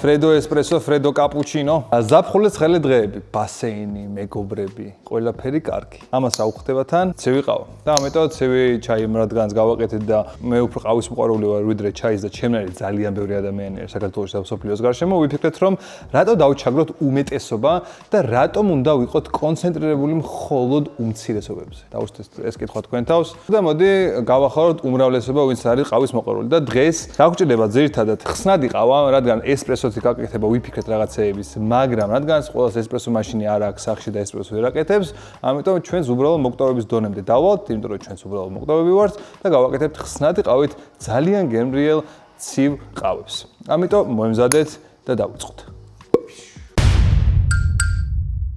Fredo espresso, Fredo cappuccino. ზაფხულის ცხელი დღეები, ბასეინი, მეგობრები, ყველაფერი კარგი. ამას აუხდება თან, ცივი ყავა. და ამიტომ ცივი ჩაი რადგანაც გავაკეთეთ და მე უფრო ყავის მოყვარული ვარ, ვიდრე ჩაის და ჩემნაირად ძალიან ბევრი ადამიანი არის საქართველოს და სოფლიოს გარშემო, ვიფიქრეთ რომ რატო დავჩაგროთ უმეტესობა და რატომ უნდა ვიყოთ კონცენტრირებული მხოლოდ უმცირესობებზე. დავუსვით ეს კითხვა თქვენ თავს და მოდი გავახაროთ უმრავლესობა, ვინც არის ყავის მოყვარული და დღეს დაგჭირდება ძირითადად ხსნადი ყავა, რადგან ესპრესოც გაკეთება ვიფიქრეთ რაღაცეების, მაგრამ რადგანაც ყველას ესპრესო მაშინი არ აქვს სახში და ესპრესო ვერ აკეთებს, ამიტომ ჩვენს უბრალოდ მოკვდავების დონემდე დავალთ, იმიტომ რომ ჩვენს უბრალოდ მოკვდავები ვართ და გავაკეთებთ ხსნადი ყავით ძალიან გემრიელ ცივ ყავებს. ამიტომ მოემზადეთ და დავიწყოთ.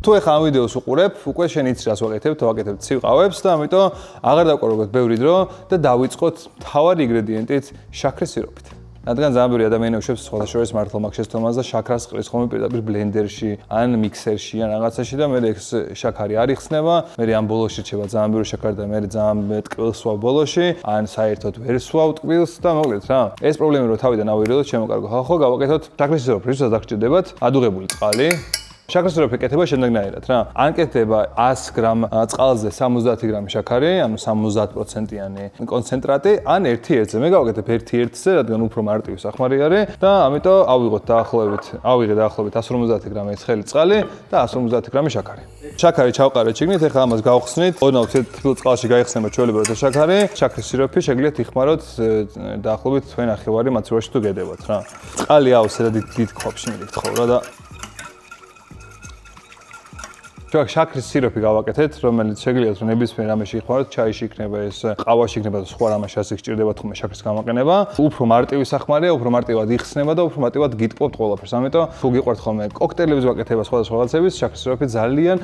თუ ეხლა ამ ვიდეოს უყურებ, უკვე შენ იცი რას ვაკეთებ, ვაკეთებ ცივ ყავებს და ამიტომ აღარ დავყურებთ ბევრი დრო და დავიწყოთ მთავარი ინგრედიენტით შაქრის სიროფით. რადგან ძალიან ბევრი ადამიანი უშვებს სხვადასხვა მართლა მაგ შესწავლას და შაქრას ყრის ხოლმე პირდაპირ ბლენდერში, ან მიქსერში, ან რაღაცაში და მე ეს შაქარი არ იხსნება, მე ამ ბოლოში რჩება ძალიან ბევრი შაქარი და მე ძალიან ტკბილს ვსვავ ბოლოში, ან საერთოდ ვერ ვსვავ ტკბილს და მოკლედ რა. ეს პრობლემა რომ თავიდან ავირიდოთ, შემოკარგო ხალხო, გავაკეთოთ შაქრის სიროფი, რითაც დაგჭირდებათ ადუღებული წყალი. შაქრის სიროფი ეკეთება შემდეგნაირად რა. ან კეთდება 100 გრამ წყალზე 70 გრამი შაქარი, ანუ 70%-იანი კონცენტრატი, ან 1:1-ზე. მე გავაკეთებ 1:1-ზე, რადგან უფრო მარტივი სახმარი არის და ამიტომ ავიღე დაახლოებით 150 გრამი ცხელი წყალი და 150 გრამი შაქარი. შაქარი ჩავყარეთ შიგნით, ეხლა ამას გავხსნით. ოდნავ თბილ წყალში გაიხსნება ჩვეულებრივად შაქარი. შაქრის სიროფი შეგიძლიათ იხმაროთ დაახლოებით თქვენ ნახევარი მაცივარში თუ გედებათ რა. წყალი ავსე და დიდ ხვაფში მიგთხოვრო და შაქრის სიროფი გავაკეთეთ, რომელიც შეგიძლიათ რომ ნებისმიერ რამეში იხმაროთ, ჩაიში იქნება ეს, ყავაში იქნება და სხვა რამაში ასე გჭირდებათ ხომ შაქრის გამოყენება. უფრო მარტივი სახმარია, უფრო მარტივად იხსნება და უფრო მარტივად გიტყობთ ყველაფერს. ამიტომ თუ გიყვართ ხოლმე კოქტეილების გაკეთება სხვადასხვა რაღაცების, შაქრის სიროფი ძალიან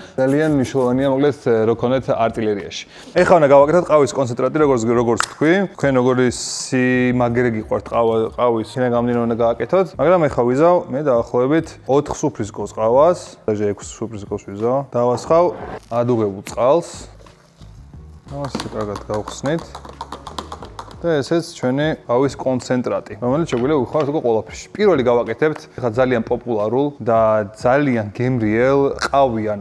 მნიშვნელოვანია, მოკლედ რო ქონეთ არტილერიაში. ეხლა უნდა გავაკეთოთ ყავის კონცენტრატი, როგორც თქვი. თქვენ როგორი სიმაგრე გიყვართ ყავის, იქიდან გამომდინარე უნდა გააკეთოთ, მაგრამ ეხლა ვიზავ მე დაახლოებით 4 სუფრის გოს ყავას, და 6 სუფრის გოს ვიზავ. დავასხავ ადუღებულ წყალს. ამას კარგად გავხსნით. და ესეც ჩვენი ყავის კონცენტრატი, რომელიც შეგვიძლია ვიხმაროთ უკვე ყველაფერში. პირველი გავაკეთებთ, ეხლა ძალიან პოპულარულ და ძალიან გემრიელ ყავიან,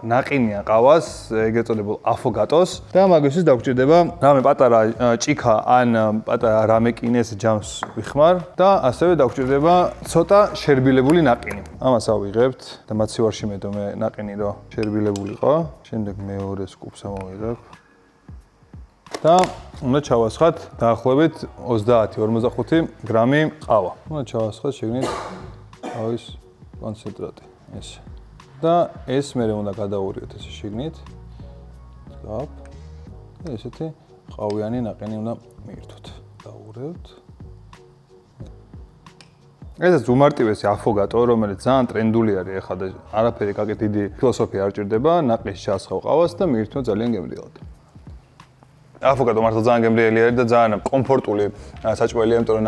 ნაყინიან ყავას, ეგრეთ წოდებულ აფოგატოს და მაგისთვის დაგჭირდება რამე პატარა ჭიქა ან პატარა რამე კინეს ჯამს ვიხმარ და ასევე დაგჭირდება ცოტა შერბილებული ნაყინი. ამას ავიღებთ და მაცივარში მედომე ნაყინი რო შერბილებულიყო. შემდეგ მეორე სკუპს ამოვიღებ. და უნდა ჩავასხათ დაახლოებით 30-45 გრამი ყავა. უნდა ჩავასხათ შეგნით ყავის კონცენტრატი. ეს. და ეს მე უნდა გადაურიოთ ესე შეგნით. გაფ. და ესეთი ყავიანი ნაყინი უნდა მიირთოთ. დაურევთ. ესეც უმარტივესი აფოგატო, რომელიც ძალიან ტრენდული არის ახლა და არაფერი კაკეთ დიდი ფილოსოფია არ ჭირდება, ნაყინში ჩასხავ ყავას და მიირთმევ ძალიან გემრიელად. აფოგატო მართლა ძალიან გემრიელი არის და ძალიან კომფორტული საჭმელია, იმიტომ რომ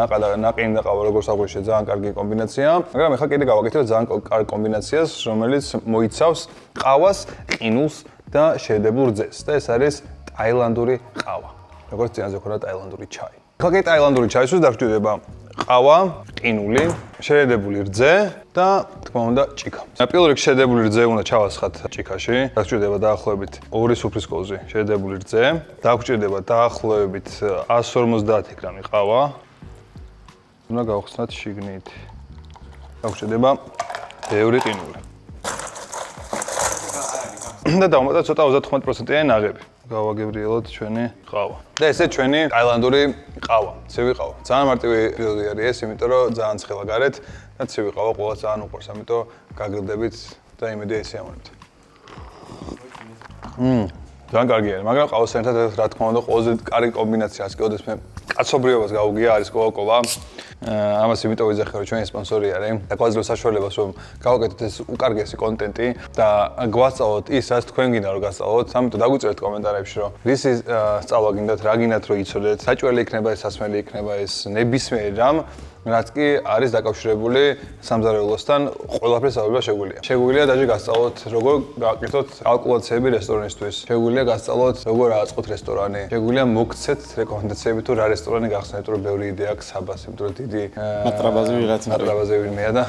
ნაყინი და ყავა როგორც აღვნიშნე ძალიან კარგი კომბინაციაა, მაგრამ ეხლა კიდე გავაკეთებ ძალიან კარგ კომბინაციას, რომელიც მოიცავს ყავას, ყინულს და შედებულ რძეს და ეს არის ტაილანდური ყავა, როგორც წინაზე ვქონდა ტაილანდური ჩაი. ეხლა კიდე ტაილანდური ჩაისთვის დაგჭირდება ყავა, ყინული, შეედებული რძე და თქმა უნდა ჭიქა. პირველ რიგში შეედებული რძე უნდა ჩავასხათ ჭიქაში. დაგჭირდება დაახლოებით 2 სუფრის კოვზი შეედებული რძე. დაგჭირდება დაახლოებით 150 გრამი ყავა. უნდა გავხსნათ შიგნით. დაგჭირდება ბევრი ყინული. და დავუმატოთ ცოტა 35%-იანი ნაღები. გავაგებრიელოთ ჩვენი ყავა. და ესე ჩვენი ტაილანდური ყავა, ცივი ყავა. ძალიან მარტივი ეპიზოდი არის ეს, იმიტომ რომ ძალიან ცხელა გარეთ და ცივი ყავა ყველას ძალიან უყვარს, ამიტომ გაგრძდებით და იმედი ესე ამონებთ. ძალიან კარგი არის, მაგრამ ყავასთან ერთად რა თქმა უნდა ყველაზე კარგი კომბინაცია, ასე კიდევ მე კაცობრიობას გავუგია არის კოკა-კოლა. ამას იმიტომ ვიძახე რომ ჩვენი სპონსორი არის და გვაძლევს საშუალებას რომ გავაკეთოთ ეს უკარგესი კონტენტი და გვასწავლოთ ის რაც თქვენ გინდა რომ გასწავლოთ. ამიტომ დაგვიწერეთ კომენტარებში რომ რისი სწავლა გინდათ, რა გინდათ რომ იცოდეთ. საჭველი იქნება ეს, სასმელი იქნება ეს, ნებისმიერი რამ რაც კი არის დაკავშირებული სამზარეულოსთან, ყველაფერს ავება შეგვიძლია. შეგვიძლია დაჟე გასწავლოთ, როგორ გააკეთოთ კალკულაციები რესტორნისთვის. შეგვიძლია გასწავლოთ, როგორ აწყოთ რესტორანი. შეგვიძლია მოგცეთ რეკომენდაციები თუ რა რესტორანი გახსნათ, რომ ბევრი იდეა აქვს საბას, იმიტომ რომ დიდი მატრაბაზე ვიღაც მატრაბაზე ვინმეა და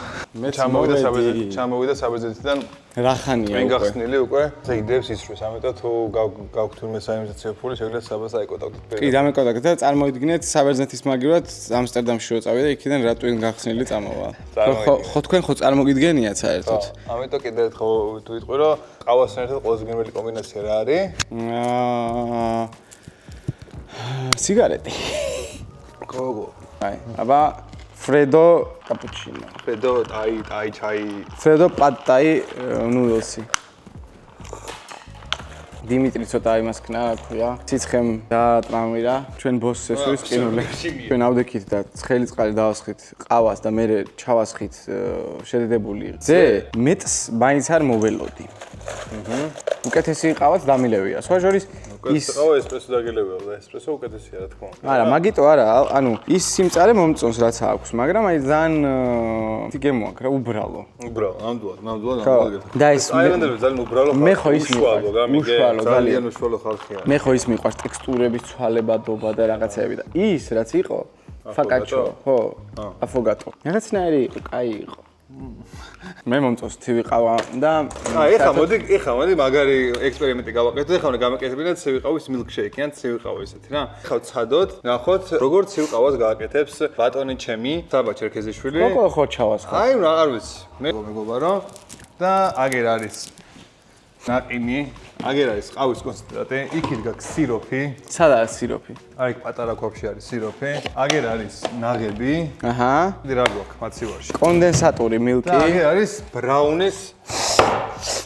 ჩამოვიდა საბერძნეთიდან რა ხანია მე გახსნილი უკვე ეს იდეებს ისრვის, ამიტომ თუ გაგვთ თურმე საინვესტიციო ფული, შეგვიძლია საბას აიკონტაქტოთ. კი, დამეკონტაქტეთ და წარმოიდგინეთ საბერძნეთის მაგივრად ამსტერდამში რო წავიდა, იქიდან რატო გახსნილი წამოვა. ხო თქვენ ხო წარმოგიდგენიათ საერთოდ? ამიტომ კიდე ერთხელ თუ ვიტყვი, რომ ყავასთან ერთად ყველაზე გემრიელი კომბინაცია რა არის? სიგარეტი. გოგო. აი, აბა Fredo cappuccino. Fredo tai chai. Fredo pad thai noodles-ი. Dimitri ცოტა იმას ქნა, რა ქვია. ციცხემ დაატრამირა. ჩვენ ბოსს ესვრის ყინულებში. ჩვენ ავდექით და ცხელი წყალი დავასხით ყავას და მე ჩავასხით შედედებული. ძე მეტს მაინც არ მოველოდი. უკეთესი ყავაც დამილევია. სხვა შორის ის ყავა ესპრესო დაგელებია და ესპრესო უკეთესია რა თქმა უნდა. არა, მაგიტო არა, ანუ ის სიმწარე მომწონს რაც აქვს, მაგრამ აი ძალიან თიგემო აქვს რა, უბრალო. ნამდვილად. და ეს აილანდელები ძალიან უბრალო ხალხია. მე ხო ის უშუალო ძალიან უშუალო ხალხია. მე ხო ის მიყვარს ტექსტურების ცვალებადობა და რაღაცეები და ის რაც იყო ფაკაჩო, ხო, აფოგატო. რაღაცნაირი იყო, კაი იყო. მე მომწონს ცივი ყავა და ეხლა მოდი მაგარი ექსპერიმენტი გავაკეთოთ. ეხლა უნდა გამაკეთებინათ ცივი ყავის milkshake, ან ცივი ყავა ისეთი რა. ეხლა ვცადოთ, ნახოთ როგორ ცივ ყავას გააკეთებს ბატონი ჩემი, საბა ჩერქეზიშვილი. ხო ჩავას ხო. აი რა არ ვიცი. მე მეგობარო და აგერ არის ნაყინი, აგერ არის ყავის კონცენტრატი, იქით გაქვს სიროფი. სად არის სიროფი? აი პატარა კვებში არის სიროფი, აგერ არის ნაღები. აჰა. დიდი რა გვაქვს მაცივარში. კონდენსატური მილკი. და აგერ არის ბრაუნის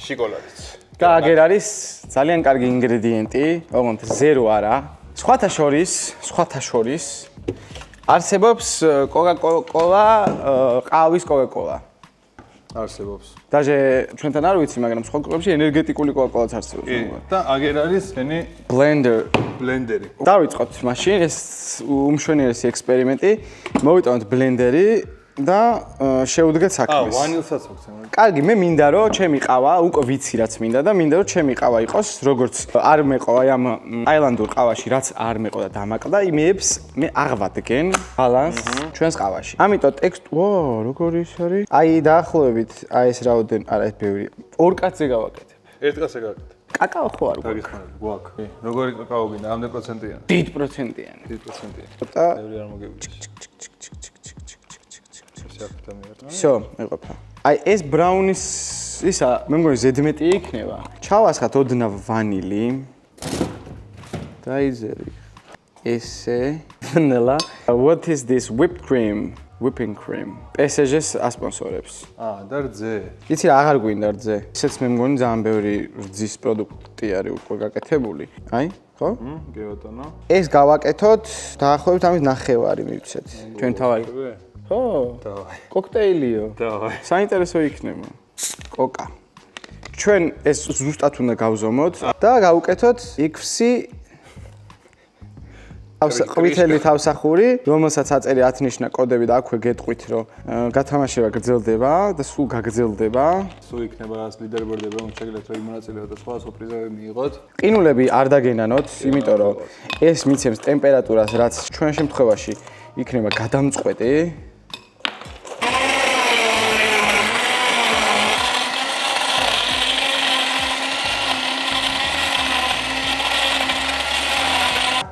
შოკოლადიც. და აგერ არის ძალიან კარგი ინგრედიენტი, ოღონდ ზერო არა. სხვათა შორის არსებობს კოკა-კოლა, ყავის კოკა-კოლა. არსებობს. დაჟე ჩვენთან არ ვიცი, მაგრამ სხვა ქვეყნებში ენერგეტიკული კოკა-კოლაც არსებობს. და აგერ არის ენი ბლენდერი. დავიწყოთ მაშინ ეს უმშვენიერესი ექსპერიმენტი. მოვიტანოთ ბლენდერი და შევუდგეთ საქმეს. ვანილსაც მოგცემ. კარგი, მე მინდა რომ ჩემი ყავა, უკვე ვიცი რაც მინდა და მინდა რომ ჩემი ყავა იყოს, როგორც არ მეყო აი ამ აილანდურ ყავაში, რაც არ მეყო და დამაკლდა, იმეებს მე აღვადგენ ბალანსს ჩვენს ყავაში. ამიტომ როგორი ის არის? აი დაახლოებით აი ეს რაოდენ, არა ეს ბევრი. ორ კაცზე გავაკეთებ. ერთ კაცზე გავაკეთებ. კაკაო ხო არ გვაქვს. როგორი კაკაო გინდა? ამდენ პროცენტიანი? დიდ პროცენტიანი. და ბევრი არ მოგეგვიჭირს. всё, მეყოფა. აი ეს ბრაუნის ისა, მე მგონი ზედმეტი იქნება. ჩავასხათ ოდნავ ვანილი. დაიზერი. ესე, vanilla. What is this whipping cream? PSG-ს ასპონსორებს. და რძე. იცი რა აღარ გვინდა რძე. ისეც მე მგონი ძალიან ბევრი რძის პროდუქტი არის უკვე გაკეთებული. აი, ხო? კი ბატონო. ეს გავაკეთოთ, დაახლოებით ამის ნახევარი მივცეთ. ჩვენ თავი. ხო? დავაი. კოქტეილიო. დავაი. საინტერესო იქნება. კოკა. ჩვენ ეს ზუსტად უნდა გავზომოთ და გავუკეთოთ იქვსი ყვითელი თავსახური, რომელსაც აწერი 10 ნიშნა კოდები და აქვე გეტყვით, რომ გათამაშება გრძელდება და სულ გაგრძელდება. სულ იქნება რას ლიდერბორდები, რომ შეგიძლიათ რომ იმონაწილეოთ და სხვა პრიზები მიიღოთ. ყინულები არ დაგენანოთ, იმიტომ რომ ეს მიცემს ტემპერატურას, რაც ჩვენ შემთხვევაში იქნება გადამწყვეტი.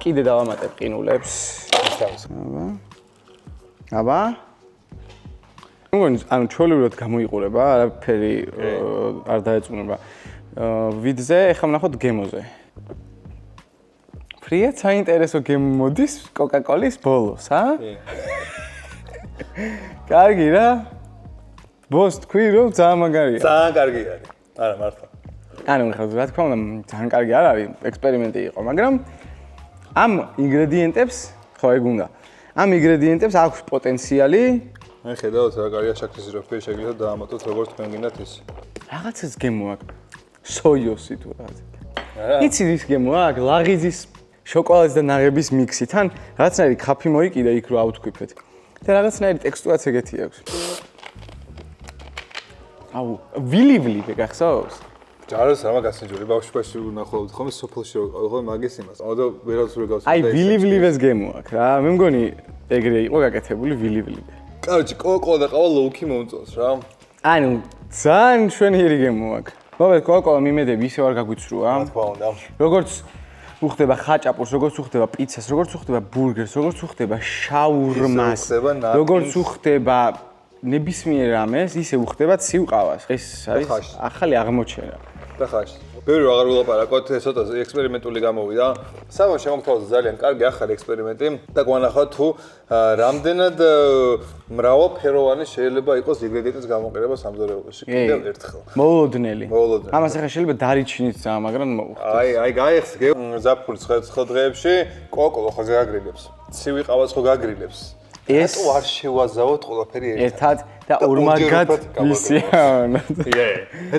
კიდე დავამატებ ყინულებს. აბა. ანუ ჩვეულებრივად გამოიყურება, არაფერი არ დაეწუნება. ვიდზე, ეხლა ვნახოთ გემოზე. ფრიად საინტერესო გემო მოდის კოკა-კოლის ბოლოს, ა? კარგი რა. ბოს თქვი რომ ძალიან მაგარია. ძალიან კარგი არის. არა, მართლა. ანუ რა თქმა უნდა, ძალიან კარგი არ არის, ექსპერიმენტი იყო, მაგრამ ამ ინგრედიენტებს, ხო ეგ უნდა. ამ ინგრედიენტებს აქვს პოტენციალი. მე ხედავთ რა კარგია შაქრის სიროფი, შეგიძლიათ დაამატოთ როგორც თქვენ გინდათ ის. რაღაცას გემო აქვს. სოიოსი თუ რაღაც. იცი ის გემო აქვს, ლაღიძის შოკოლადის და ნაღების მიქსი. თან რაღაცნაირი ქაფი მოიკიდა იქ რო ავთქვიფეთ. და რაღაცნაირი ტექსტურაც ეგეთი აქვს. აუ, ვილი გახსოვს? ჯაროს რა მაგასინჯური ბავშვობაში ვნახავთ ხოლმე სოფელში რო ყავდა მაგის იმას. აუ ვერაც რო გავსვლა. აი ვილი-ვილივეს გემო აქვს რა. მე მგონი ეგრე იყო გაკეთებული ვილი-ვილივე. კაროჩი, კოკო და ყავა ლოუქი მომწონს რა. ანუ ძალიან შვენიერი გემო აქვს. მოგეთ კოკო მიმედები ისე არ გაგვიცრუა. რა თქმა უნდა. როგორც უხდება ხაჭაპურს, როგორც უხდება პიცას, როგორც უხდება ბურგერს, როგორც უხდება შაურმას, როგორც უხდება ნებისმიერ რამეს, ისე უხდება ცივ ყავას. ეს არის ახალი აღმოჩენა. და ხაში. ბევრი აღარ ვილაპარაკოთ, ცოტა ექსპერიმენტული გამოვიდა. სამ შემოგთავაზა ძალიან კარგი ახალი ექსპერიმენტი და გვანახავთ თუ რამდენად მრავალფეროვანი შეიძლება იყოს ინგრედიენტის გამოყენება სამზარეულოში. კიდევ ერთხელ. მოულოდნელი. მოულოდნელი. ამას ახლა შეიძლება დარიჩინიც ძაა, მაგრამ მოუხდეთ. აი გაიხსგე ზაფხულის ხელდღეებში კოკო ხო გაგრილებს. ცივი ყავას ხო გაგრილებს. ეს არ შევაზავოთ ყველაფერი ერთად და ორმაგად ვისიავნოთ.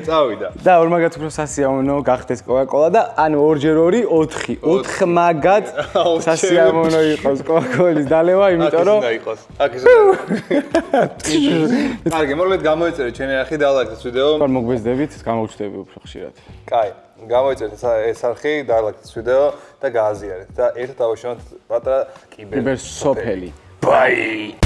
წავიდა. და ორმაგად უფრო სასიამოვნო გახდეს კოკა-კოლა და ანუ 2x2 4. 4 მაგად სასიამოვნო იყოს კოკა-კოლის დალევა, იმიტომ რომ უნდა იყოს. აქ ისე. კარგი, მოგლეთ გამოიწერეთ ჩვენი არხი და ლაიქს ვიდეო. არ მოგბეზდებით, გამოვჩდები უფრო ხშირად. კაი, გამოიწერეთ ეს არხი, დალაიქს ვიდეო და გააზიარეთ და ერთად დავაშალოთ პატარა კიბერ სოფელი. Bye.